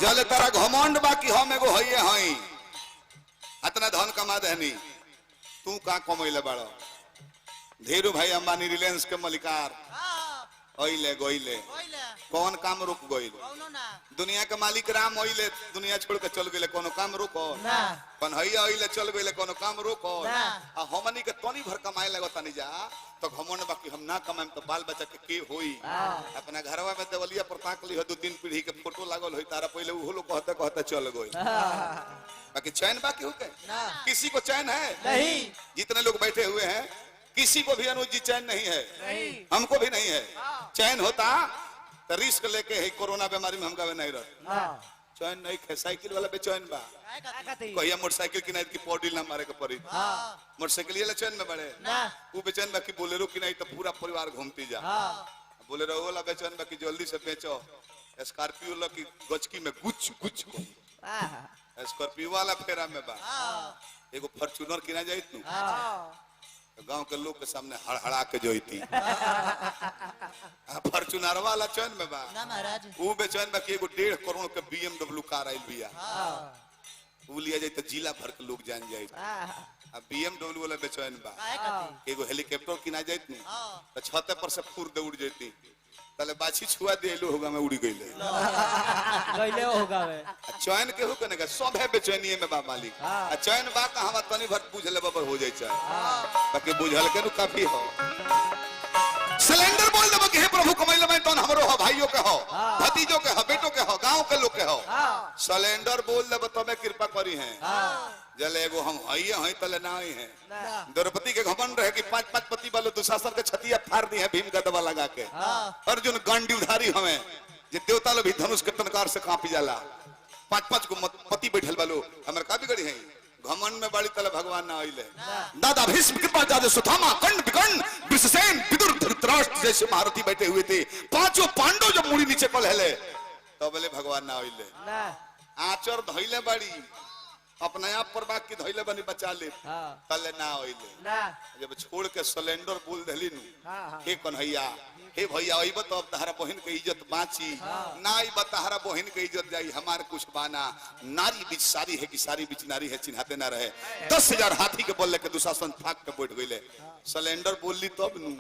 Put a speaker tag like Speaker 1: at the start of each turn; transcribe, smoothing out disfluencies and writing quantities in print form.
Speaker 1: जल तारा घमंड बाकी हम एगो हइए हई इतना धन कमा देनी तू का कमैले बाड़ धीरू भाई अंबानी रिलायंस के मलिकार ओइले गोइले कौन काम रुक गइल दुनिया के मालिक राम ओइले दुनिया छोड़ के चल गइले कोनो काम रुको कौन हइया ओइले चल गइले कोनो काम रुको आ हमनी के तनी भर कमाए लगो तनी जा तो घमंड बाकी हम ना कमाएम तो बाल बच्चा के होई अपना घरवा में देवलिया पर ताक ली हो दो तीन पीढ़ी के फोटो लागल होई तारा पहले उहो लोग कहते कहते चल गइल बाकी चैन बाकी हो के किसी को चैन है नहीं जितने लोग बैठे हुए हैं किसी को भी अनुजी चैन नहीं है हमको भी नहीं है चैन होता तो रिस्क लेके है कोरोना बीमारी में हम गावे नहीं रह चैन नहीं है साइकिल वाला बेचैन बा कहिया मोटरसाइकिल की नहीं की पौडी ना मारे के पड़ी मोटरसाइकिल ये चैन में बड़े वो बेचैन बा की बोलेरो की नहीं तो पूरा परिवार घूमती जा बोलेरो वाला बेचैन बा की जल्दी से बेचो स्कॉर्पियो ला की गचकी में गुच गुच को स्कॉर्पियो वाला फेरा में बा एगो फॉर्च्यूनर किना जाई तू गांव के लोग के सामने हड़हड़ा के जोईती फॉर्च्यूनर वाला चैन में बा ना महाराज वो बेचैन बा कि एगो 1.5 करोड़ के BMW कार आइल बिया वो लिया जाए तो जिला भर के लोग जान जाए अब BMW वाला बेचैन बा एगो हेलीकॉप्टर किना जाइत नी तो छत पर से फूर दे उड़ जाती तले बाछी छुआ देलो होगा में उड़ी गइले गइले होगा में चैन के हो कने का सब है बेचैनी में बा मालिक आ चैन बा कहां तनी भर बुझले बबर हो जाय चैन बाकी बुझल के नु काफी हो सिलेंडर बोल दब कि हे प्रभु कमैले में तन हमरो हो भाइयों के हो भतीजों के हो बेटों के हो गांव के लोग के हो सिलेंडर बोल दब तबे कृपा करी है जले एगो हम हइए हई तले ना हई है द्रौपदी के घमंड रहे कि 5-5 पति वाले दुशासन के छतिया फाड़ दी है भीम का दवा लगा के अर्जुन गंडी उधारी हमें जे देवता लोग भी धनुष के तनकार से कांपी जाला 5-5 को पति बैठल वालो हमर का बिगड़ी है घमंड में बड़ी तले भगवान ना आइले दादा भीष्म कृपा जादे सुधामा कंड विकंड विषसेन विदुर धृतराष्ट्र जैसे महारथी बैठे हुए थे पांचों पांडव जब मुड़ी नीचे कलहले तो बोले भगवान ना आइले आचर धइले बड़ी अपने आप पर बात की धइले बनी बचा ले तले ना आइले जब छोड़ के सिलेंडर बोल देली नु हे कन्हैया हे भैया अइब तो अब तहरा बहन के इज्जत बाची ना अइब तहरा बहन के इज्जत जाई हमार कुछ बाना नारी बीच सारी है कि सारी बीच नारी है चिन्हाते ना रहे 10,000 हाथी के बोल के दुशासन फाक के बैठ गइले सिलेंडर बोलली तब नु